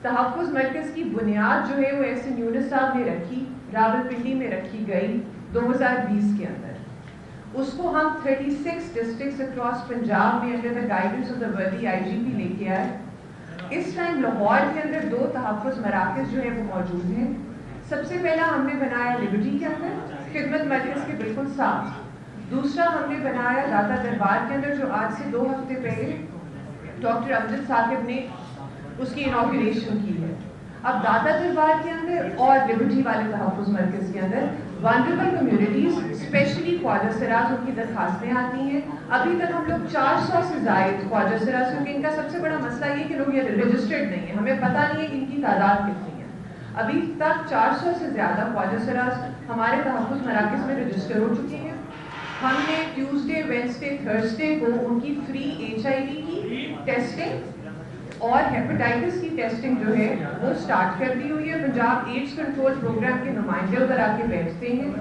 تحفظ مرکز کی بنیاد جو ہے وہ ایس این یونس صاحب نے رکھی، راولپنڈی میں رکھی گئی 2020 کے اندر. اس کو ہم 36 ڈسٹرکٹس اکراس پنجاب میں under the guidance of the ورلی آئی جی پی لے کے آئے. اس ٹائم لاہور کے اندر 2 تحفظ مراکز جو ہیں وہ موجود ہیں. سب سے پہلا ہم نے بنایا لبرٹی کے اندر خدمت مرکز کے بالکل ساتھ. دوسرا ہم نے بنایا داتا دربار کے اندر جو آج سے 2 ہفتے پہلے ڈاکٹر امجد صاحب نے اس کی انوگریشن کی ہے. اب داتا دربار کے اندر اور لبرٹی والے تحفظ مرکز کے اندر ونڈربل کمیونٹیز اسپیشلی خواجہ سراج ان کی درخواستیں آتی ہیں. ابھی تک ہم لوگ 400 سے زائد خواجہ سراج، کیونکہ ان کا سب سے بڑا مسئلہ یہ کہ لوگ یہ رجسٹرڈ نہیں ہیں، ہمیں پتہ نہیں ہے کہ ان کی تعداد کتنی ہے. ابھی تک 400 سے زیادہ خواجہ سراج ہمارے تحفظ مراکز میں رجسٹر ہو چکی ہیں. ہم نے ٹیوزڈے، وینسڈے، تھرسڈے کو ان کی فری HIV کی ٹیسٹنگ اور ہیپاٹائٹس کی ٹیسٹنگ جو ہے وہ سٹارٹ کر دی ہوئی ہے. پنجاب ایڈز کنٹرول پروگرام کے نمائندے ادھر آ کے بیٹھتے ہیں.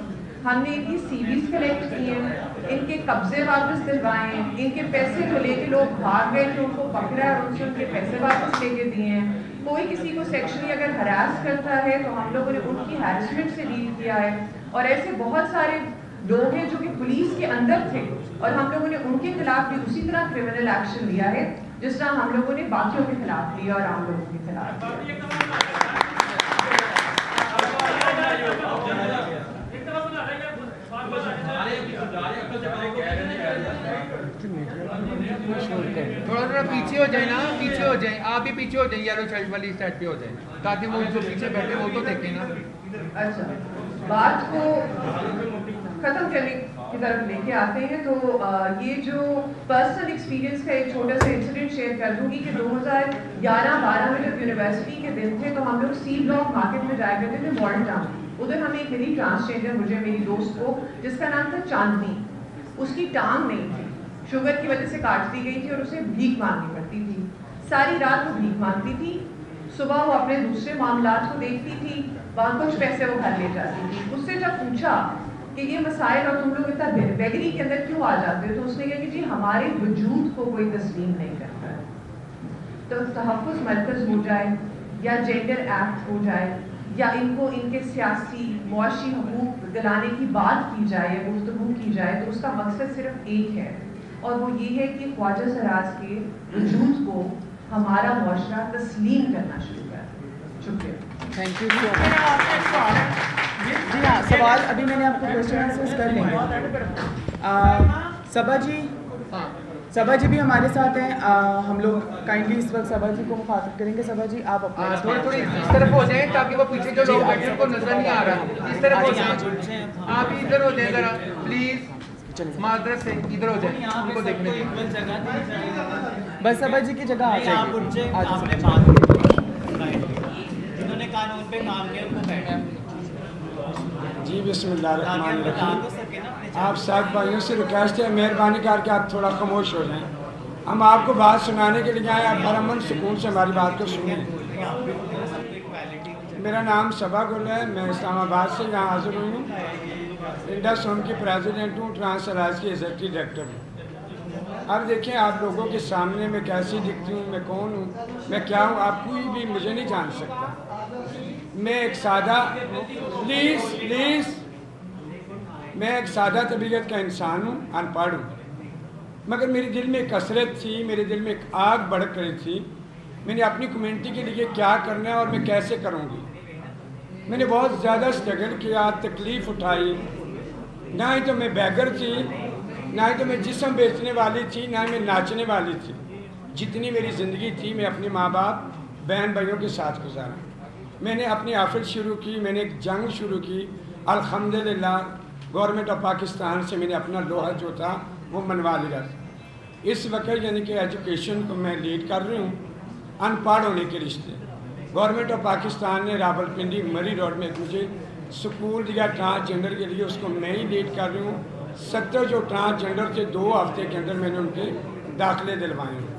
ہم نے ان کی CVs کلیکٹ کیے ہیں، ان کے قبضے واپس دلوائے ہیں. ان کے پیسے جو لے کے لوگ بھاگ گئے تھے ان کو پکڑا اور ان سے ان کے پیسے واپس لے کے دیے ہیں. کوئی کسی کو سیکشنلی اگر ہراس کرتا ہے تو ہم لوگوں نے ان کی ہیرسمنٹ سے ڈیل کیا ہے. اور ایسے بہت سارے لوگ ہیں جو کہ پولیس کے اندر تھے اور ہم لوگوں نے ان کے خلاف بھی اسی طرح کرمنل ایکشن لیا ہے جس طرح ہم لوگوں نے باقیوں کے خلاف لیا اور عام لوگوں کے خلاف لیا. تھوڑا تھوڑا پیچھے ہو جائیں نا، پیچھے ہو جائیں، آپ بھی پیچھے ہو جائیں، یلو شرٹ والی سائڈ پہ ہو جائیں تاکہ وہ جو پیچھے بیٹھے وہ تو دیکھیں نا. اچھا، بات کو ختم کرنے کی طرف لے کے آتے ہیں تو یہ جو پرسنل ایکسپیرینس کا ایک چھوٹا سا انسیڈنٹ شیئر کر دوں گی کہ 2011-12 میں جب یونیورسٹی کے دن تھے تو ہم لوگ سی بلاک مارکیٹ میں جایا کرتے تھے ماڈل ٹاؤن. ادھر ہمیں ایک ملی ٹرانسجینڈر مجھے میری دوست کو جس کا نام تھا چاندنی. اس کی ٹانگ نہیں تھی، شوگر کی وجہ سے کاٹ دی گئی تھی اور اسے بھیک مانگنی پڑتی تھی. ساری رات وہ بھیک مانگتی تھی، صبح وہ اپنے دوسرے معاملات کو دیکھتی تھی، وہاں کچھ پیسے وہ گھر لے جاتی تھی. اس سے جب پوچھا کہ یہ مسائل اور تم لوگ اتنا بیگری کے اندر کیوں آ جاتے ہو تو اس نے کہا کہ جی ہمارے وجود کو کوئی تسلیم نہیں کرتا ہے. تو تحفظ مرکز ہو جائے یا جینڈر ایکٹ ہو جائے یا ان کو ان کے سیاسی معاشی حقوق دلانے کی بات کی جائے یا گفتگو کی جائے تو اس کا مقصد صرف ایک ہے اور وہ یہ ہے کہ خواجہ سراج کے وجود کو ہمارا معاشرہ تسلیم کرنا شروع کر دے. شکریہ. Thank you. جی ہاں، سوال ابھی میں نے آپ کو کوشچن آنسرز کر لیں گے. صبا جی بھی ہمارے ساتھ ہیں. ہم لوگ کائنڈلی اس وقت صبا جی کو مخاطب کریں گے. صبا جی آپ اپنا تھوڑی تھوڑی اس طرف ہو جائیں تاکہ وہ پیچھے جو لوگ بیٹھے ان کو نظر نہیں آ رہا. اس طرف ہو جائیں، آپ ادھر ہو جائیں ذرا پلیز، معذرت سے ادھر ہو جائیں ان کو دیکھنے دیں. بس صبا جی کی جگہ آ جائیں. جنہوں نے قانون پہ کام کیا ان کو بیٹھا. جی بسم اللہ الرحمن الرحیم. آپ سب بھائیوں سے ریکویسٹ ہے مہربانی کر کے آپ تھوڑا خاموش ہو جائیں. ہم آپ کو بات سنانے کے لیے آئے، آپ پرامن سکون سے ہماری بات کو سنیں. میرا نام صبا گل ہے، میں اسلام آباد سے یہاں حاضر ہوئی ہوں. انڈس ہوم کی پریزیڈنٹ ہوں، ٹرانس سراج کی ایگزیکٹو ڈائریکٹر ہوں. اب دیکھیں آپ لوگوں کے سامنے میں کیسی دکھتی ہوں، میں کون ہوں، میں کیا ہوں، آپ کوئی بھی مجھے نہیں جان سکتا. میں ایک سادہ میں ایک سادہ طبیعت کا انسان ہوں، ان پڑھ ہوں، مگر میرے دل میں ایک حسرت تھی، میرے دل میں ایک آگ بھڑک رہی تھی. میں نے اپنی کمیونٹی کے لیے کیا کرنا ہے اور میں کیسے کروں گی. میں نے بہت زیادہ اسٹرگل کیا، تکلیف اٹھائی. نہ ہی تو میں بیگر تھی، نہ ہی تو میں جسم بیچنے والی تھی، نہ ہی میں ناچنے والی تھی. جتنی میری زندگی تھی میں اپنے ماں باپ بہن بھائیوں کے ساتھ گزارا. میں نے اپنی آفس شروع کی، میں نے ایک جنگ شروع کی. الحمدللہ گورنمنٹ آف پاکستان سے میں نے اپنا لوہا جو تھا وہ منوا لیا. اس وقت یعنی کہ ایجوکیشن کو میں لیڈ کر رہی ہوں. ان پڑھ ہونے کے رشتے گورنمنٹ آف پاکستان نے راولپنڈی مری روڈ میں مجھے سکول دیا ٹرانسجینڈر کے لیے، اس کو میں ہی لیڈ کر رہی ہوں. 70 جو ٹرانسجینڈر تھے 2 ہفتے کے اندر میں نے ان کے داخلے دلوائے ہیں.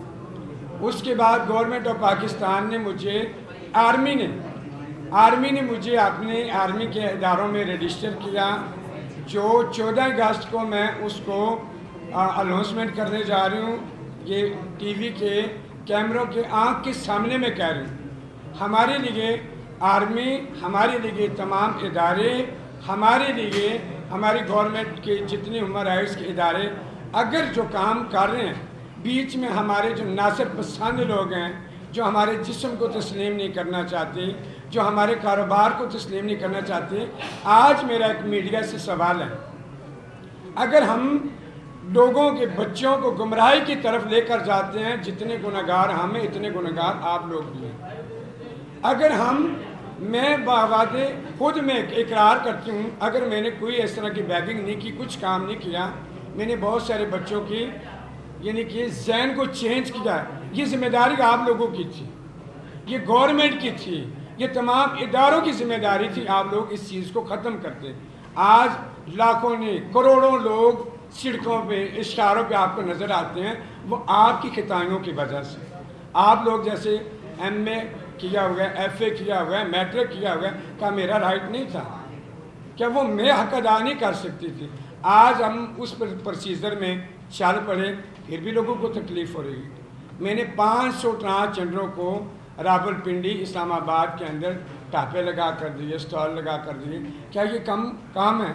اس کے بعد گورنمنٹ آف پاکستان نے مجھے آرمی نے مجھے اپنے آرمی کے اداروں میں رجسٹر کیا. جو 14 اگست کو میں اس کو اناؤنسمنٹ کرنے جا رہی ہوں. یہ ٹی وی کے کیمروں کے آنکھ کے سامنے میں کہہ رہی ہوں. हमारे लिए आर्मी, हमारे लिए तमाम इदारे, हमारे लिए हमारी गवर्नमेंट के जितने ह्यूमन राइट्स के इदारे अगर जो काम कर रहे हैं, बीच में हमारे जो नासिर पसंद लोग हैं, जो हमारे जिस्म को तस्लीम नहीं करना चाहते, जो हमारे कारोबार को तस्लीम नहीं करना चाहते, आज मेरा एक मीडिया से सवाल है, अगर हम लोगों के बच्चों को गुमराही की तरफ लेकर जाते हैं, जितने गुनहगार हम हैं इतने गुनहगार आप लोग भी हैं। अगर मैं बावादे खुद में इकरार करती हूँ, अगर मैंने कोई इस तरह की बैगिंग नहीं की, कुछ काम नहीं किया, मैंने बहुत सारे बच्चों की यानी कि ज़हन को चेंज किया, ये जिम्मेदारी आप लोगों की थी, ये गवर्नमेंट की थी, ये तमाम इदारों की जिम्मेदारी थी, आप लोग इस चीज़ को ख़त्म करते। आज लाखों ने करोड़ों लोग सड़कों पे इशारों पे आपको नज़र आते हैं, वो आपकी खिताइयों की वजह से। आप लोग जैसे MA किया हुआ है, FA किया हुआ है, मैट्रिक किया हुआ है, क्या मेरा राइट नहीं था? क्या वो मैं हक अदा नहीं कर सकती थी? आज हम उस प्रोसीजर में चल पड़े, फिर भी लोगों को तकलीफ़ हो रही है। मैंने 500 ट्रांसजेंडरों को रावलपिंडी, इस्लामाबाद के अंदर टापे लगा कर दिए, स्टॉल लगा कर दिए। क्या ये कम काम है?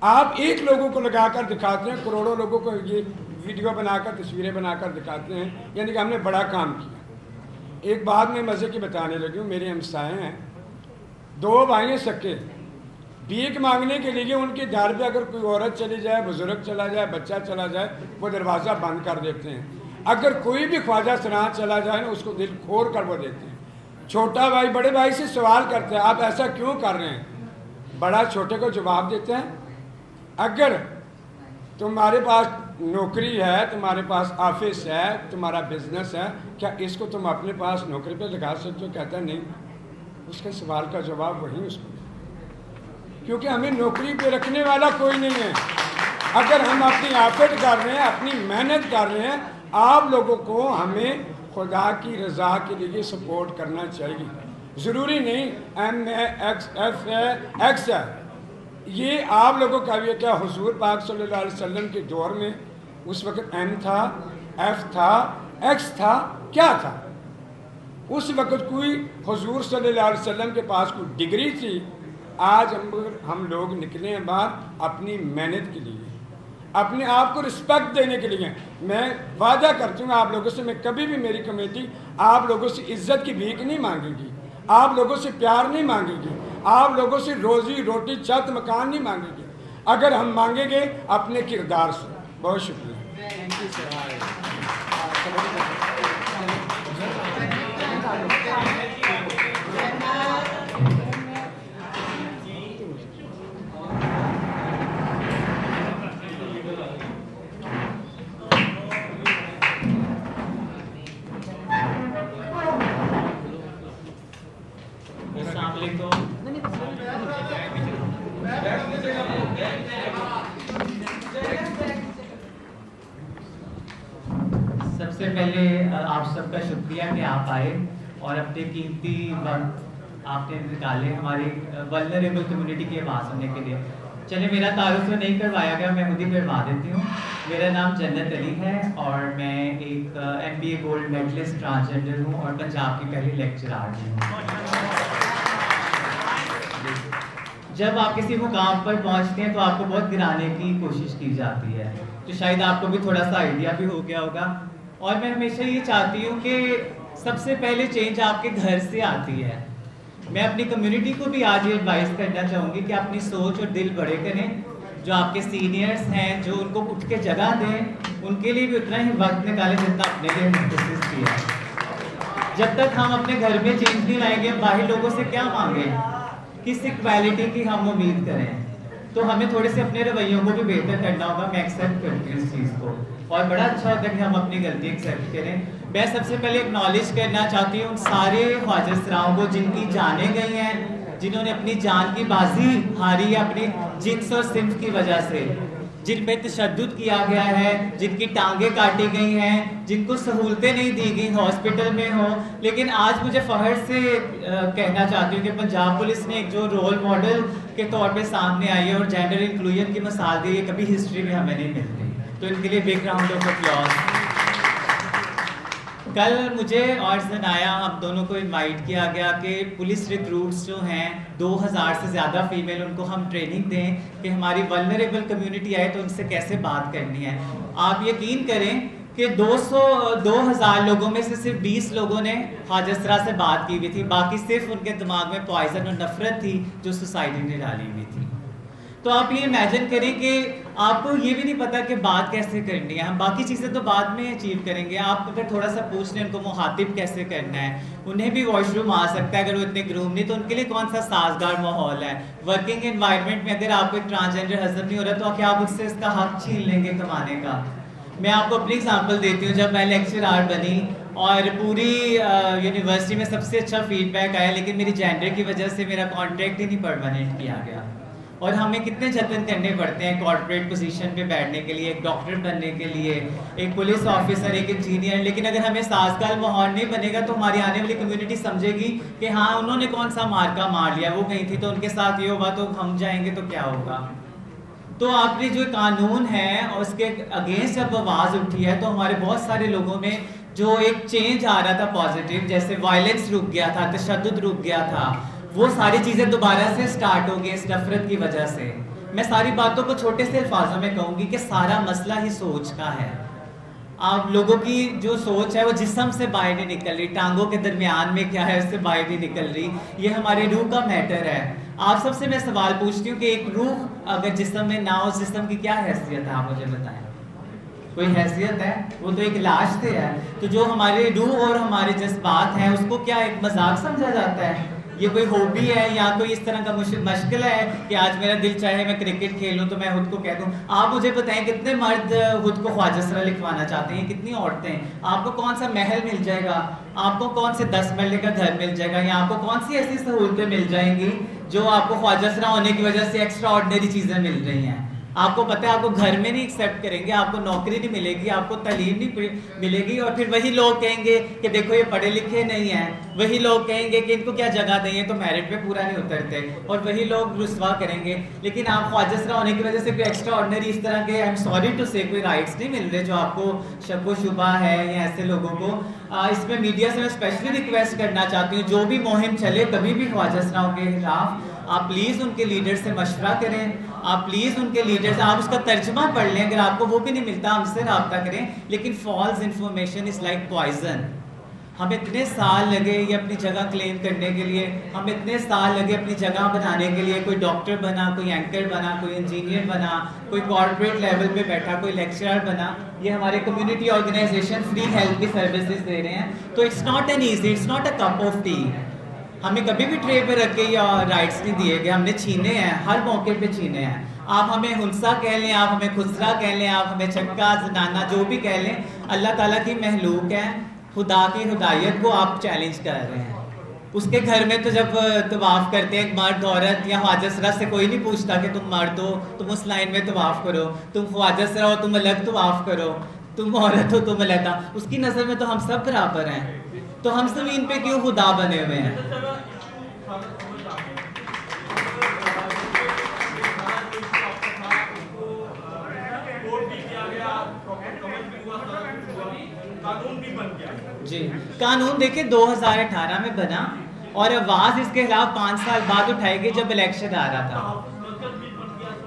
आप एक लोगों को लगा कर दिखाते हैं, करोड़ों लोगों को ये वीडियो बनाकर, तस्वीरें बनाकर दिखाते हैं, यानी कि हमने बड़ा काम किया। एक बात मैं मज़े की बताने लगी हूँ, मेरे हमसाए हैं, 2 भाई हैं सके, भीख मांगने के लिए उनके घर पे अगर कोई औरत चली जाए, बुजुर्ग चला जाए, बच्चा चला जाए, वो दरवाज़ा बंद कर देते हैं। अगर कोई भी ख्वाजा सराह चला जाए ना, उसको दिल खोल कर वो देते हैं। छोटा भाई बड़े भाई से सवाल करते हैं, आप ऐसा क्यों कर रहे हैं? बड़ा छोटे को जवाब देते हैं, अगर तुम्हारे पास नौकरी है, तुम्हारे पास ऑफिस है, तुम्हारा बिजनेस है, क्या इसको तुम अपने पास नौकरी पे लगा सकते हो? कहता है नहीं। उसके सवाल का जवाब वही उसको, क्योंकि हमें नौकरी पे रखने वाला कोई नहीं है। अगर हम अपनी आफत कर रहे हैं, अपनी मेहनत कर रहे हैं, आप लोगों को हमें खुदा की रज़ा के लिए सपोर्ट करना चाहिए। ज़रूरी नहीं MA X है, ये आप लोगों का भी क्या हुजूर पाक सल्लल्लाहु अलैहि वसल्लम के दौर में उस वक़्त M था, F था, X था, क्या था? उस वक़्त कोई हुजूर सल्लल्लाहु अलैहि वसल्लम के पास कोई डिग्री थी। आज हम लोग निकले हैं बाहर अपनी मेहनत के लिए, अपने आप को रिस्पेक्ट देने के लिए। मैं वादा करती हूँ आप लोगों से, मैं कभी भी मेरी कमेटी आप लोगों से इज्जत की भीख नहीं मांगेगी, आप लोगों से प्यार नहीं मांगेगी, आप लोगों से रोज़ी रोटी छत मकान नहीं मांगेगी। अगर हम मांगेंगे अपने किरदार से। बहुत शुक्रिया। सबसे पहले आप सबका शुक्रिया कि आप आए और अपने कीमती वक्त आपने निकाले हमारी वल्नरेबल कम्युनिटी की आवाज़ सुनने के लिए। चलिए, मेरा तारुफ तो नहीं करवाया गया, मैं खुद ही करवा देती हूँ। मेरा नाम जन्नत अली है और मैं एक MBA गोल्ड मेडलिस्ट ट्रांसजेंडर हूँ और पंजाब की पहली लेक्चरार भी हूँ। जब आप किसी मुकाम पर पहुँचते हैं तो आपको बहुत गिराने की कोशिश की जाती है, तो शायद आपको भी थोड़ा सा आइडिया भी हो गया होगा। और मैं हमेशा ये चाहती हूँ कि सबसे पहले चेंज आपके घर से आती है। मैं अपनी कम्युनिटी को भी आज ये एडवाइस करना चाहूँगी कि अपनी सोच और दिल बड़े करें। जो आपके सीनियर्स हैं, जो उनको उठ के जगह दें, उनके लिए भी उतना ही वक्त निकालें जितना अपने लिए कोशिश किया। जब तक हम अपने घर में चेंज नहीं लाएंगे, हम बाहर लोगों से क्या मांगें, किस इक्वालिटी की हम उम्मीद करें? तो हमें थोड़े से अपने रवैयों को भी बेहतर करना होगा। मैं एक्सेप्ट करती हूँ इस चीज़ को और बड़ा अच्छा होता है कि हम अपनी गलती एक्सेप्ट करें। मैं सबसे पहले एक्नॉलेज करना चाहती हूँ उन सारे ख्वाजा सराओं को जिनकी जानें गई हैं, जिन्होंने अपनी जान की बाजी हारी है अपनी जिन्स और सिम्फ की वजह से, जिन पे तशद्दुद किया गया है, जिनकी टांगें काटी गई हैं, जिनको सहूलतें नहीं दी गई हॉस्पिटल में हो। लेकिन आज मुझे फखर से कहना चाहती हूँ कि पंजाब पुलिस ने एक जो रोल मॉडल के तौर पे सामने आई है और जेंडर इंक्लूजन की मिसाल दी है, कभी हिस्ट्री में हमें नहीं मिलती। तो इनके लिए बिग राउंड ऑफ अप्लॉज। کل مجھے اور زنایا ہم دونوں کو انوائٹ کیا گیا کہ پولیس ریکروٹس جو ہیں 2000 سے زیادہ فیمیل، ان کو ہم ٹریننگ دیں کہ ہماری ولنریبل کمیونٹی آئے تو ان سے کیسے بات کرنی ہے. آپ یقین کریں کہ 2000 لوگوں میں سے صرف 20 لوگوں نے حاجسرا سے بات کی ہوئی تھی، باقی صرف ان کے دماغ میں پوائزن اور نفرت تھی جو سوسائٹی نے ڈالی ہوئی تھی. تو آپ یہ امیجن کریں کہ آپ کو یہ بھی نہیں پتا کہ بات کیسے کرنی ہے. ہم باقی چیزیں تو بعد میں اچیو کریں گے. آپ اگر تھوڑا سا پوچھ لیں ان کو مخاطب کیسے کرنا ہے، انہیں بھی واش روم آ سکتا ہے اگر وہ اتنے گروم نہیں، تو ان کے لیے کون سا سازگار ماحول ہے. ورکنگ انوائرمنٹ میں اگر آپ کو ایک ٹرانسجینڈر ہضم نہیں ہو رہا تو کیا آپ اس سے اس کا حق چھین لیں گے کمانے کا؟ میں آپ کو اپنی اگزامپل دیتی ہوں. جب میں لیکچرار بنی اور پوری یونیورسٹی میں سب سے اچھا فیڈ بیک آیا، لیکن میری جینڈر کی وجہ سے میرا کانٹریکٹ ہی نہیں پرماننٹ کیا گیا. اور ہمیں کتنے جتن کرنے پڑتے ہیں کارپوریٹ پوزیشن پہ بیٹھنے کے لیے، ایک ڈاکٹر بننے کے لیے، ایک پولیس آفیسر، ایک انجینئر. لیکن اگر ہمیں سازگار ماحول نہیں بنے گا تو ہماری آنے والی کمیونٹی سمجھے گی کہ ہاں انہوں نے کون سا مارکا مار لیا، وہ گئی تھی تو ان کے ساتھ یہ ہوگا تو ہم جائیں گے تو کیا ہوگا. تو آپ نے جو قانون ہے اور اس کے اگینسٹ جب آواز اٹھی ہے تو ہمارے بہت سارے لوگوں میں جو ایک چینج آ رہا تھا پازیٹیو، جیسے وائلنس رک گیا تھا، تشدد رک گیا تھا، وہ ساری چیزیں دوبارہ سے سٹارٹ ہو گئی اس نفرت کی وجہ سے. میں ساری باتوں کو چھوٹے سے الفاظوں میں کہوں گی کہ سارا مسئلہ ہی سوچ کا ہے. آپ لوگوں کی جو سوچ ہے وہ جسم سے باہر نہیں نکل رہی، ٹانگوں کے درمیان میں کیا ہے اس سے باہر نہیں نکل رہی. یہ ہماری روح کا میٹر ہے. آپ سب سے میں سوال پوچھتی ہوں کہ ایک روح اگر جسم میں نہ ہو، اس جسم کی کیا حیثیت ہے؟ آپ مجھے بتائیں. کوئی حیثیت ہے؟ وہ تو ایک لاش سے ہے. تو جو ہمارے روح اور ہمارے جذبات ہیں اس کو کیا ایک مذاق سمجھا جاتا ہے؟ یہ کوئی ہابی ہے یا کوئی اس طرح کا مشکل ہے کہ آج میرا دل چاہے میں کرکٹ کھیلوں تو میں خود کو کہہ دوں؟ آپ مجھے بتائیں کتنے مرد خود کو خواجہ لکھوانا چاہتے ہیں، کتنی عورتیں؟ آپ کو کون سا محل مل جائے گا، آپ کو کون سے 10 مرلے کا گھر مل جائے گا، یا آپ کو کون سی ایسی سہولتیں مل جائیں گی جو آپ کو خواجہ ہونے کی وجہ سے ایکسٹرا آرڈنری چیزیں مل رہی ہیں؟ آپ کو پتہ ہے آپ کو گھر میں نہیں ایکسیپٹ کریں گے، آپ کو نوکری نہیں ملے گی، آپ کو تعلیم نہیں ملے گی، اور پھر وہی لوگ کہیں گے کہ دیکھو یہ پڑھے لکھے نہیں ہیں، وہی لوگ کہیں گے کہ ان کو کیا جگہ دیں، یہ تو میرٹ پہ پورا نہیں اترتے، اور وہی لوگ رسوا کریں گے. لیکن آپ خواجہ ہونے کی وجہ سے کوئی ایکسٹرا آرڈنری اس طرح کے آئی ایم سوری ٹو سے کوئی رائٹس نہیں مل رہے جو آپ کو شک و شبہ ہے یا ایسے لوگوں کو. اس میں میڈیا سے میں اسپیشلی ریکویسٹ کرنا چاہتی ہوں، جو بھی مہم چلے کبھی بھی خواجہ کے خلاف، آپ پلیز ان کے لیڈر سے مشورہ کریں. آپ پلیز ان کے لیڈر سے آپ اس کا ترجمہ پڑھ لیں. اگر آپ کو وہ بھی نہیں ملتا ہم سے رابطہ کریں. لیکن false information is like poison. ہم اتنے سال لگے یہ اپنی جگہ کلیم کرنے کے لیے، ہم اتنے سال لگے اپنی جگہ بنانے کے لیے. کوئی ڈاکٹر بنا، کوئی اینکر بنا، کوئی انجینئر بنا، کوئی کارپوریٹ لیول پہ بیٹھا، کوئی لیکچرر بنا. یہ ہمارے کمیونٹی آرگنائزیشن فری ہیلتھ کی سروسز دے رہے ہیں. تو it's not an easy, it's not a cup of tea. ہمیں کبھی بھی ٹرے پہ رکھ کے یا رائٹس نہیں دیے گئے، ہم نے چھینے ہیں، ہر موقع پہ چھینے ہیں. آپ ہمیں ہنسا کہہ لیں، آپ ہمیں خسرا کہہ لیں، آپ ہمیں چکا زنانہ جو بھی کہہ لیں، اللہ تعالیٰ کی مخلوق ہے. خدا کی ہدایت کو آپ چیلنج کر رہے ہیں. اس کے گھر میں تو جب طواف کرتے ہیں ایک مرد عورت یا خواجہ سے کوئی نہیں پوچھتا کہ تم مرد ہو تم اس لائن میں طواف کرو، تم خواجہ ہو تم الگ طواف کرو، تم عورت ہو تم علیحدہ. اس کی نظر میں تو ہم سب برابر ہیں. تو ہم زمین پہ کیوں خدا بنے ہوئے ہیں؟ جی قانون دیکھیں 2018 میں بنا اور آواز اس کے خلاف 5 سال بعد اٹھائی گئی جب الیکشن آ رہا تھا.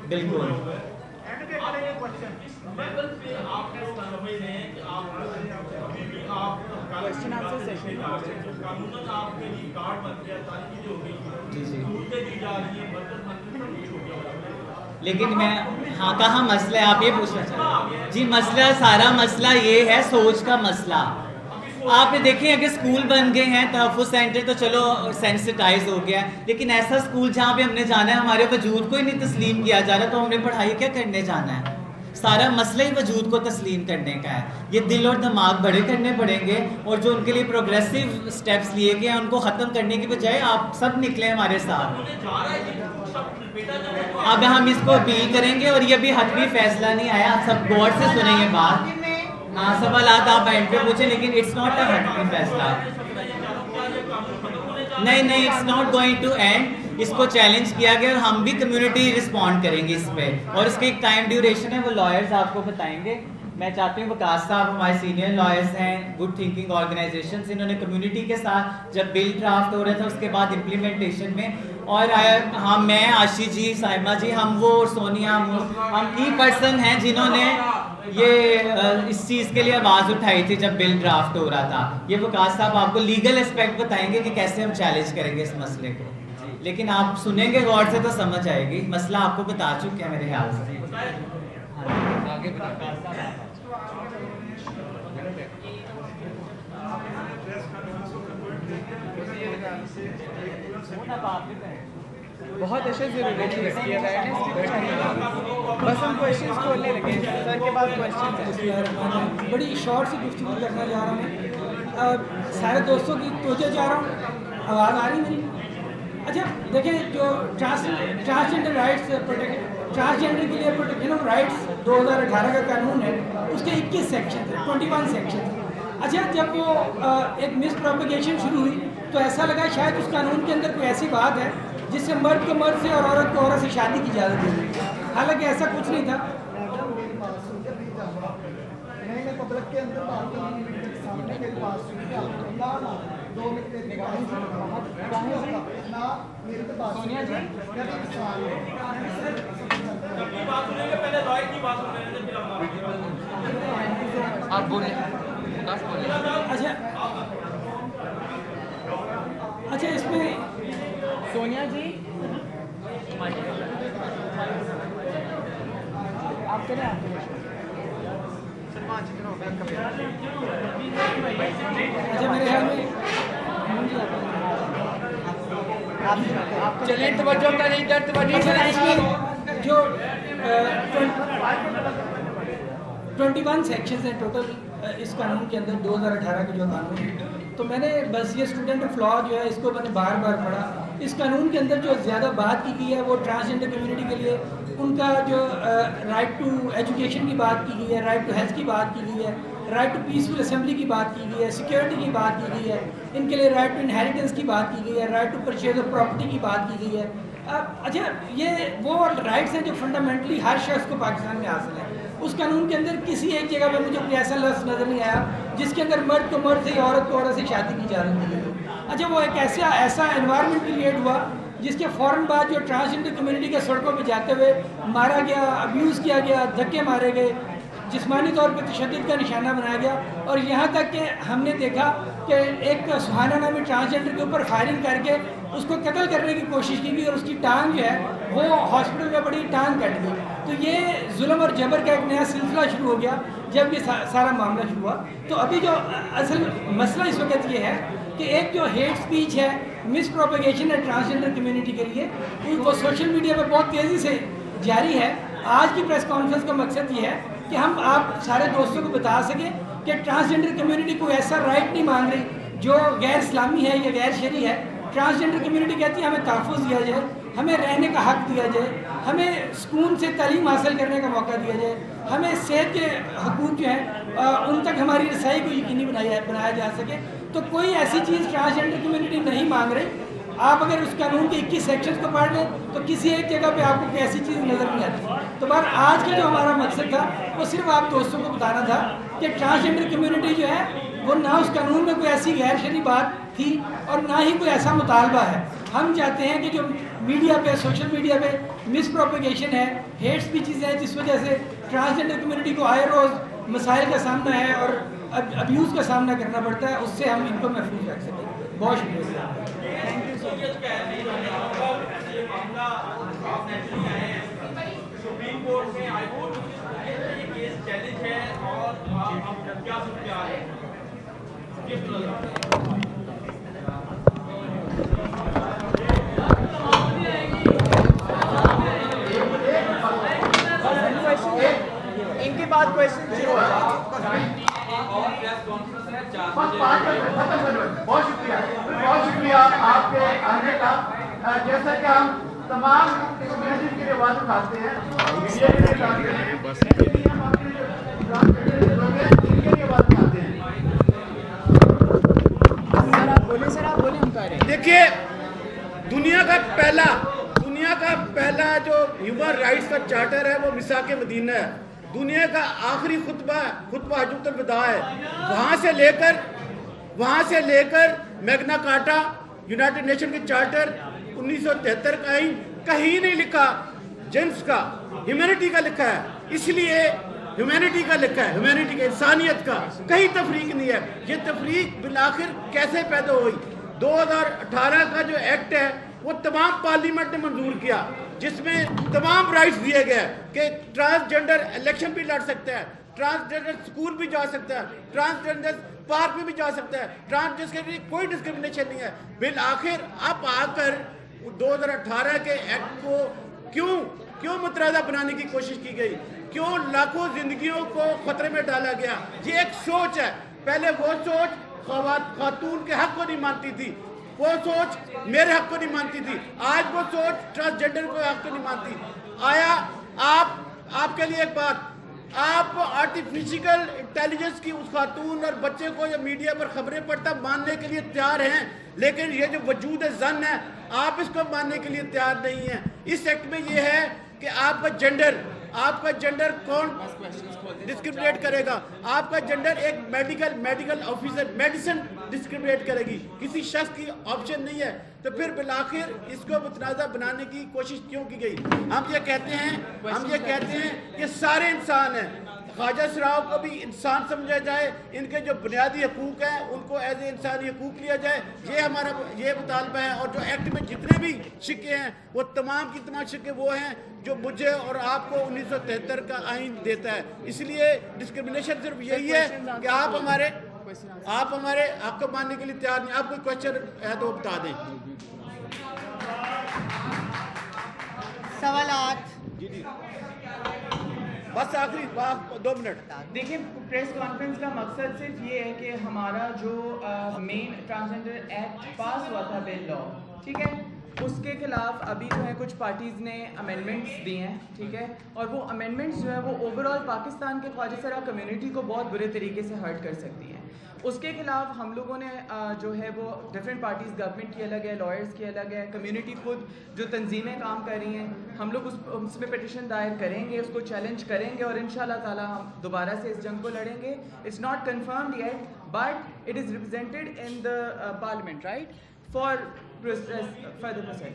بالکل. لیکن میں ہاں کہاں مسئلہ ہے آپ یہ پوچھنا چاہتے ہیں؟ جی مسئلہ سارا مسئلہ یہ ہے سوچ کا مسئلہ. آپ دیکھیں اگر اسکول بن گئے ہیں تحفظ سینٹر تو چلو سینسٹائز ہو گیا ہے، لیکن ایسا اسکول جہاں پہ ہم نے جانا ہے ہمارے وجود کو ہی نہیں تسلیم کیا جا رہا تو ہم نے پڑھائی کیا کرنے جانا ہے؟ سارا مسئلہ ہی وجود کو تسلیم کرنے کا ہے. یہ دل اور دماغ بڑے کرنے پڑیں گے اور جو ان کے لیے پروگریسو سٹیپس لیے گئے ہیں ان کو ختم کرنے کی بجائے آپ سب نکلیں ہمارے ساتھ. اب ہم اس کو اپیل کریں گے اور یہ بھی حتمی فیصلہ نہیں آیا. سب غور سے سنیں یہ بات. ہاں سوالات آپ اینڈ پہ پوچھیں لیکن اٹس ناٹ اے حتمی فیصلہ. نہیں it's not going to end. اس کو چیلنج کیا گیا اور ہم بھی کمیونٹی رسپونڈ کریں گے اس پہ اور اس کی ایک ٹائم ڈیوریشن ہے وہ لائرز آپ کو بتائیں گے. मैं चाहती हूँ वकास साहब हमारे सीनियर लॉयर्स हैं, गुड थिंकिंग ऑर्गेनाइजेशन, इन्होंने कम्युनिटी के साथ जब बिल ड्राफ्ट हो रहा था उसके बाद इम्प्लीमेंटेशन में, और हाँ मैं, आशीष जी, साइमा जी, हम वो और सोनिया, हम की पर्सन हैं जिन्होंने ये इस चीज़ के लिए आवाज़ उठाई थी जब बिल ड्राफ्ट हो रहा था। ये वकास साहब आपको लीगल एस्पेक्ट बताएंगे कि कैसे हम चैलेंज करेंगे इस मसले को, लेकिन आप सुनेंगे गौर से तो समझ आएगी। मसला आपको बता चुके हैं मेरे ख्याल से। बहुत अच्छे से रिलेटेड किया गया है, बस हम क्वेश्चंस खोलने लगे सर के पास क्वेश्चन है। बड़ी शॉर्ट सी गुफ्तगू करना चाह रहा हूँ, सारे दोस्तों की तवज्जो चाह रहा हूँ। आवाज़ आ रही मेरी? अच्छा देखिए, जो ट्रांसजेंडर राइट्स ट्रांसजेंडर के लिए प्रोटेक्शन ऑफ राइट्स 2018 का कानून है, उसके 21 सेक्शन थे, 21 सेक्शन। अच्छा, जब वो एक मिस प्रोपेगेशन शुरू हुई तो ऐसा लगा शायद उस कानून के अंदर कोई ऐसी बात है जिससे मर्द को मर्द से और औरत को औरत से शादी की इजाज़त दी गई, हालांकि ऐसा कुछ नहीं था। पब्लिक के अंदर सामने मेरे पास ना 2 मिनट ना मेरे पे बात सोनिया जी आप बोले अच्छा इसमें सोनिया जी आप चले अच्छा मेरे ख्याल में चलिए तवज्जो करें इधर, तवज्जो अच्छा, इसमें करें। जो 21 सेक्शंस हैं टोटल इस कानून के अंदर, 2018 का जो कानून है, तो मैंने बस ये स्टूडेंट ऑफ लॉ जो है इसको मैंने बार बार पढ़ा। इस कानून के अंदर जो ज़्यादा बात की गई है वो ट्रांसजेंडर कम्युनिटी के लिए उनका जो राइट टू एजुकेशन की बात की गई है, राइट टू हेल्थ की बात की गई है, राइट टू पीसफुल असेंबली की बात की गई है, सिक्योरिटी की बात की गई है, इनके लिए राइट टू इनहेरिटेंस की बात की गई है, right to purchase of property की बात की गई है। अच्छा, ये वो राइट्स हैं जो फंडामेंटली हर शख्स को पाकिस्तान में हासिल है। उस कानून के अंदर किसी एक जगह पर मुझे कोई ऐसा लफ्ज़ नज़र नहीं आया जिसके अंदर मर्द को मर्द से, औरत को औरत से शादी की इजाज़त दी गई। अच्छा, वो एक ऐसा एनवायरनमेंट क्रिएट हुआ जिसके फ़ौरन बाद जो ट्रांसजेंडर कम्युनिटी के सड़कों पर जाते हुए मारा गया, अब्यूज़ किया गया, धक्के मारे गए, जिस्मानी तौर पर तशद्दुद का निशाना बनाया गया, और यहाँ तक कि हमने देखा कि एक सुहाना नामी ट्रांसजेंडर के ऊपर फायरिंग करके उसको कत्ल करने की कोशिश की गई और उसकी टांग जो है वो हॉस्पिटल में बड़ी टांग कट गई। तो ये जुल्म और जबर का एक नया सिलसिला शुरू हो गया जब ये सारा मामला शुरू हुआ। तो अभी जो असल मसला इस वक्त ये है कि एक जो हेट स्पीच है, मिस प्रोपेगेशन है ट्रांसजेंडर कम्युनिटी के लिए, वो सोशल मीडिया पर बहुत तेज़ी से जारी है। आज की प्रेस कॉन्फ्रेंस का मकसद ये है कि हम आप सारे दोस्तों को बता सकें कि ट्रांसजेंडर कम्युनिटी को ऐसा राइट नहीं मांग रही जो गैर इस्लामी है या गैर शरई है। ट्रांसजेंडर कम्युनिटी कहती है हमें तहफ़्फ़ुज़ दिया जाए, हमें रहने का हक़ दिया जाए, हमें सुकून से तालीम हासिल करने का मौका दिया जाए, हमें सेहत के हकूक़ जो हैं उन तक हमारी रसाई को यकीनी बनाया जा सके। तो कोई ऐसी चीज़ ट्रांसजेंडर कम्युनिटी नहीं मांग रही। आप अगर उस कानून के 21 सेक्शंस को पढ़ लें तो किसी एक जगह पे आपको कोई ऐसी चीज़ नज़र नहीं आती। तो बार आज का जो हमारा मकसद था वो सिर्फ आप दोस्तों को बताना था कि ट्रांसजेंडर कम्युनिटी जो है वो ना उस कानून में कोई ऐसी गैर शरई बात थी और ना ही कोई ऐसा मुतालबा है। हम चाहते हैं कि जो मीडिया पे, सोशल मीडिया पे मिस प्रोपेगेशन है, हेट स्पीचेस है, जिस वजह से ट्रांसजेंडर कम्युनिटी को आए रोज़ मसाइल का सामना है और अब्यूज़ का सामना करना पड़ता है, उससे हम इनको महफूज रख सकें। बहुत शुक्रिया। सुप्रीम कोर्ट में, हाई कोर्ट में ये केस चैलेंज है और क्या क्या है? इनके बाद क्वेश्चन बहुत शुक्रिया आपके आने का। जैसा कि हम तमाम कम्युनिटी के लिए आवाज उठाते हैं, मीडिया के लिए उठाते हैं, हम अपने लिए आवाज उठाते हैं। सर आप बोले हम कह रहे हैं। देखिए, दुनिया का पहला जो ह्यूमन राइट्स का चार्टर है वो मिसाक मदीना है। दुनिया का आखिरी खुतबा हज्जतुल विदा है। वहाँ से लेकर मैग्ना कार्टा, यूनाइटेड नेशन के चार्टर, 1973 का आईन, कहीं नहीं लिखा जेंट्स का, ह्यूमैनिटी का लिखा है। इसलिए ह्यूमैनिटी का लिखा है, ह्यूमैनिटी का, इंसानियत का, कहीं तफरीक नहीं है। ये तफरीक बिलाखिर कैसे पैदा हुई? 2018 का जो एक्ट है वो तमाम पार्लियामेंट ने मंजूर किया, जिसमें तमाम राइट्स दिए गए कि ट्रांसजेंडर इलेक्शन भी लड़ सकता है, ट्रांसजेंडर स्कूल भी जा सकता है, ट्रांसजेंडर पार्क में भी जा सकता है, ट्रांसजेंडर के लिए कोई डिस्क्रिमिनेशन नहीं है। बिल आखिर आप आकर 2018 के एक्ट को क्यों मुतरादा बनाने की कोशिश की गई? क्यों लाखों जिंदगियों को खतरे में डाला गया? ये एक सोच है। पहले वो सोच खातून के हक को नहीं मानती थी, वो सोच मेरे हक को नहीं मानती थी, आज वो सोच ट्रांसजेंडर को हक को नहीं मानती। आपके लिए एक बात, आप आर्टिफिशियल इंटेलिजेंस की उस खातून और बच्चे को या मीडिया पर खबरें पढ़ता मानने के लिए तैयार हैं, लेकिन ये जो वजूद जन है आप इसको मानने के लिए तैयार नहीं हैं। इस एक्ट में ये है कि आपका जेंडर कौन डिस्क्रिमिनेट करेगा? आपका जेंडर एक मेडिकल ऑफिसर, मेडिसिन डिस्क्रिमिनेट करेगी, किसी शख्स की ऑप्शन नहीं है। तो फिर बिलाखिर इसको मुतनाज़ा बनाने की कोशिश क्यों की गई? हम ये कहते हैं कि सारे इंसान हैं, ख्वाजा सराव को भी इंसान समझा जाए, इनके जो बुनियादी हकूक़ हैं उनको एज ए इंसानी हकूक़ लिया जाए, ये हमारा ये मुतालबा है। और जो एक्ट में जितने भी शिक्के हैं वो तमाम की तमाम शिक्के वो हैं जो मुझे और आपको 1973 का आइन देता है। इसलिए डिस्क्रिमिनेशन सिर्फ यही है कि आप हमारे हक को मानने के लिए तैयार नहीं। आप कोई क्वेश्चन है तो बता दें। सवालात बस आखिरी 2 मिनट। देखिए, प्रेस कॉन्फ्रेंस का मकसद सिर्फ ये है कि हमारा जो मेन ट्रांसजेंडर एक्ट पास हुआ था बिल लॉ, ठीक है, उसके खिलाफ अभी जो है कुछ पार्टीज़ ने अमेंडमेंट्स दिए हैं, ठीक है, और वो अमेंडमेंट्स जो है वो ओवरऑल पाकिस्तान के ख्वाजा सरा कम्युनिटी को बहुत बुरे तरीके से हर्ट कर सकती हैं। उसके खिलाफ हम लोगों ने जो है वो डिफरेंट पार्टीज़, गवर्नमेंट की अलग है, लॉयर्स की अलग है, कम्युनिटी खुद जो तंजीमें काम कर रही हैं, हम लोग उसमें पिटिशन दायर करेंगे, उसको चैलेंज करेंगे और इंशाल्लाह ताला हम दोबारा से इस जंग को लड़ेंगे। It's not confirmed yet but it is represented in the parliament, right, for further process.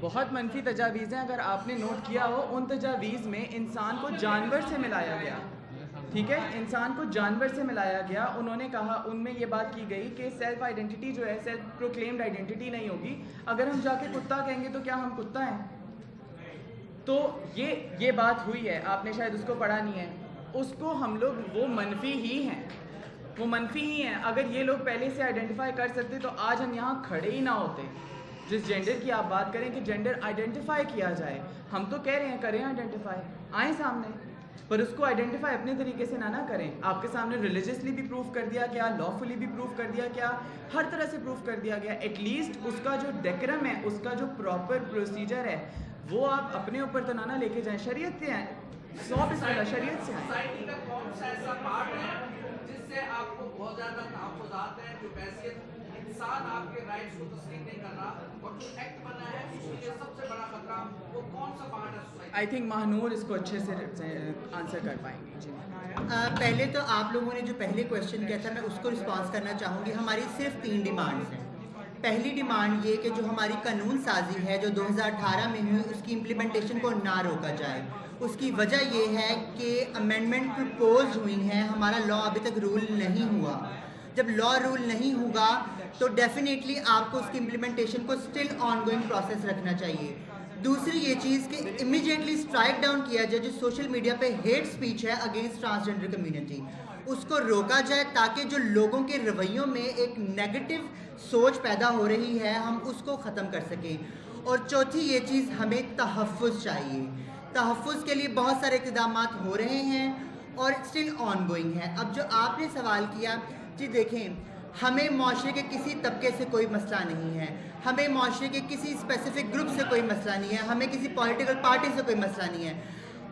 बहुत मनफी तजावीज़ हैं। अगर आपने नोट किया हो, उन तजावीज़ में इंसान को जानवर से मिलाया गया, ठीक है, इंसान को जानवर से मिलाया गया। उन्होंने कहा, उनमें ये बात की गई कि सेल्फ आइडेंटिटी जो है सेल्फ प्रोक्लेम्ड आइडेंटिटी नहीं होगी। अगर हम जाके कुत्ता कहेंगे तो क्या हम कुत्ता हैं? तो ये बात हुई है, आपने शायद उसको पढ़ा नहीं है। उसको हम लोग वो मनफी ही हैं। अगर ये लोग पहले से आइडेंटिफाई कर सकते तो आज हम यहाँ खड़े ही ना होते। जिस जेंडर की आप बात करें कि जेंडर आइडेंटिफाई किया जाए, हम तो कह रहे हैं करें आइडेंटिफाई, आए सामने, पर उसको आइडेंटिफाई अपने तरीके से ना करें। आपके सामने रिलीजियसली भी प्रूफ कर दिया गया, लॉफुली भी प्रूफ कर दिया गया, हर तरह से प्रूफ कर दिया गया। एटलीस्ट उसका जो डेकोरम है, उसका जो प्रॉपर प्रोसीजर है, वो आप अपने ऊपर तो ना लेके जाएं। शरीयत से आए, 100% शरीयत से आए। जिससे आपको बहुत ज़्यादा तहफ़्फ़ुज़ात हैं, जो हैसियत इंसान आपके राइट्स को तस्लीम नहीं कर रहा, और जो एक्ट बना है उसके लिए सबसे बड़ा खतरा वो कौन सा पार्ट है? आई थिंक महानूर इसको अच्छे से आंसर कर पाएंगे। जी, पहले तो आप लोगों ने जो पहले क्वेश्चन किया था, मैं उसको रिस्पॉन्स करना चाहूँगी। हमारी सिर्फ 3 डिमांड्स हैं। पहली डिमांड ये कि जो हमारी कानून साजी है जो 2018 में हुई, उसकी इम्प्लीमेंटेशन को ना रोका जाए। उसकी वजह ये है कि अमेंडमेंट प्रपोज हुई हैं, हमारा लॉ अभी तक रूल नहीं हुआ। जब लॉ रूल नहीं होगा तो डेफिनेटली आपको उसकी इम्प्लीमेंटेशन को स्टिल ऑनगोइंग प्रोसेस रखना चाहिए। दूसरी ये चीज़ कि इमीडिएटली स्ट्राइक डाउन किया जाए जो सोशल मीडिया पे हेट स्पीच है अगेंस्ट ट्रांसजेंडर कम्युनिटी, उसको रोका जाए ताकि जो लोगों के रवैयों में एक नेगेटिव सोच पैदा हो रही है हम उसको ख़त्म कर सकें। और चौथी ये चीज़, हमें तहफ़्फ़ुज़ चाहिए। तहफ़्फ़ुज़ के लिए बहुत सारे इक़दाम हो रहे हैं और स्टिल ऑन गोइंग है। अब जो आपने सवाल किया, जी देखें, हमें माशरे के किसी तबके से कोई मसला नहीं है, हमें माशरे के किसी स्पेसिफिक ग्रुप से कोई मसला नहीं है, हमें किसी पॉलिटिकल पार्टी से कोई मसला नहीं है।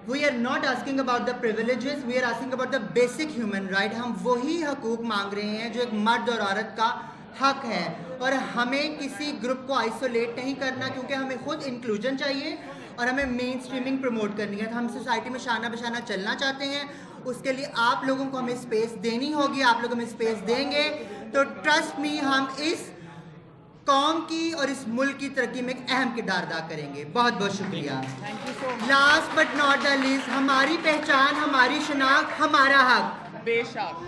We are not asking about the privileges, we are asking about the basic human right. हम वही हकूक़ मांग रहे हैं जो एक मर्द और औरत का हक है, और हमें किसी ग्रुप को आइसोलेट नहीं करना, क्योंकि हमें खुद इंक्लूजन चाहिए اور ہمیں مین اسٹریمنگ پروموٹ کرنی ہے. تو ہم سوسائٹی میں شانہ بشانہ چلنا چاہتے ہیں, اس کے لیے آپ لوگوں کو ہمیں اسپیس دینی ہوگی. آپ لوگ ہمیں اسپیس دیں گے تو ٹرسٹ می ہم اس قوم کی اور اس ملک کی ترقی میں ایک اہم کردار ادا کریں گے. بہت بہت شکریہ. Last but not the least, ہماری پہچان, ہماری شناخت, ہمارا حق. بے شک.